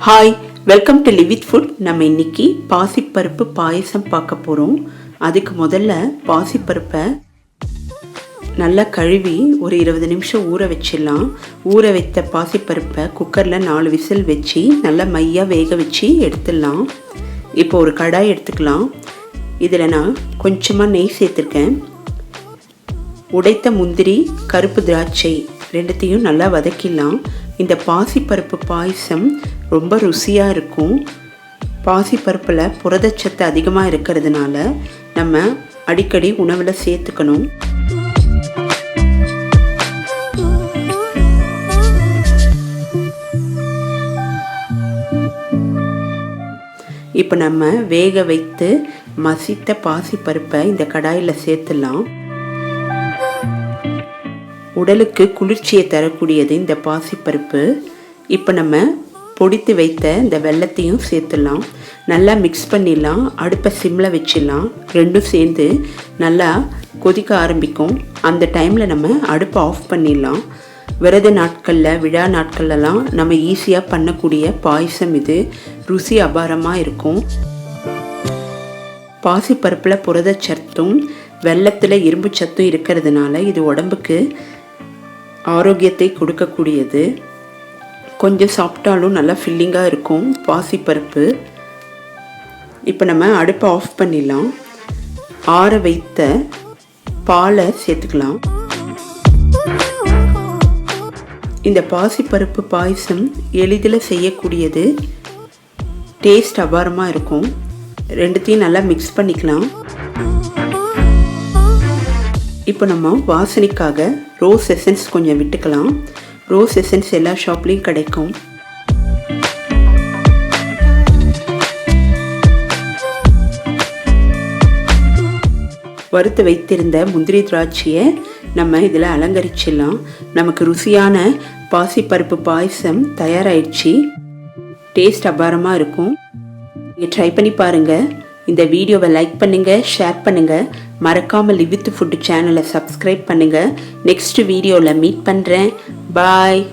Hi, welcome to live with food. நம்ம இன்னைக்கு பாசிப்பருப்பு பாயசம் பார்க்க போகிறோம். அதுக்கு முதல்ல பாசிப்பருப்பை நல்லா கழுவி ஒரு 20 நிமிஷம் ஊற வச்சிடலாம். ஊற வைத்த பாசிப்பருப்பை குக்கரில் 4 விசில் வச்சு நல்லா மையாக வேக வச்சு எடுத்துடலாம். இப்போ ஒரு கடாய் எடுத்துக்கலாம். இதில் நான் கொஞ்சமாக நெய் சேர்த்துருக்கேன். உடைத்த முந்திரி, கருப்பு திராட்சை ரெண்டுத்தையும் நல்லா வதக்கிடலாம். இந்த பாசிப்பருப்பு பாயசம் ரொம்ப ருசியாக இருக்கும். பாசிப்பருப்பில் புரதச்சத்து அதிகமாக இருக்கிறதுனால நம்ம அடிக்கடி உணவில் சேர்த்துக்கணும். இப்போ நம்ம வேக வைத்து மசித்த பாசிப்பருப்பை இந்த கடாயில் சேர்த்துடலாம். உடலுக்கு குளிர்ச்சியை தரக்கூடியது இந்த பாசிப்பருப்பு. இப்போ நம்ம பொடித்து வைத்த இந்த வெல்லத்தையும் சேர்த்துடலாம். நல்லா மிக்ஸ் பண்ணிடலாம். அடுப்பை சிம்மில் வச்சிடலாம். ரெண்டும் சேர்ந்து நல்லா கொதிக்க ஆரம்பிக்கும். அந்த டைமில் நம்ம அடுப்பை ஆஃப் பண்ணிடலாம். விரத நாட்களில், விழா நாட்கள்லாம் நம்ம ஈஸியாக பண்ணக்கூடிய பாயசம் இது. ருசி அபாரமாக இருக்கும். பாசிப்பருப்பில் புரதச்சத்தும் வெல்லத்தில் இரும்பு சத்தும் இருக்கிறதுனால இது உடம்புக்கு ஆரோக்கியத்தை கொடுக்கக்கூடியது. கொஞ்சம் சாப்பிட்டாலும் நல்லா ஃபில்லிங்காக இருக்கும் பாசிப்பருப்பு. இப்போ நம்ம அடுப்பை ஆஃப் பண்ணிடலாம். ஆற வைத்த பாலை சேர்த்துக்கலாம். இந்த பாசிப்பருப்பு பாயசம் எளிதில் செய்யக்கூடியது. டேஸ்ட் அபாரமாக இருக்கும். ரெண்டுத்தையும் நல்லா மிக்ஸ் பண்ணிக்கலாம். இப்போ நம்ம வாசனைக்காக ரோஸ் எசன்ஸ் கொஞ்சம் விட்டுக்கலாம். ரோஸ் எசன்ஸ் எல்லா ஷாப்லேயும் கிடைக்கும். வறுத்து வைத்திருந்த முந்திரி திராட்சையை நம்ம இதில் அலங்கரிச்சிடலாம். நமக்கு ருசியான பாசிப்பருப்பு பாயசம் தயாராகிடுச்சு. டேஸ்ட் அபாரமாக இருக்கும். நீங்கள் ட்ரை பண்ணி பாருங்கள். இந்த வீடியோவை லைக் பண்ணுங்கள், ஷேர் பண்ணுங்கள். மறக்காமல் லிவ் வித் ஃபுட் சேனலை சப்ஸ்கிரைப் பண்ணுங்கள். நெக்ஸ்ட் வீடியோவில் மீட் பண்ணுறேன். பாய்.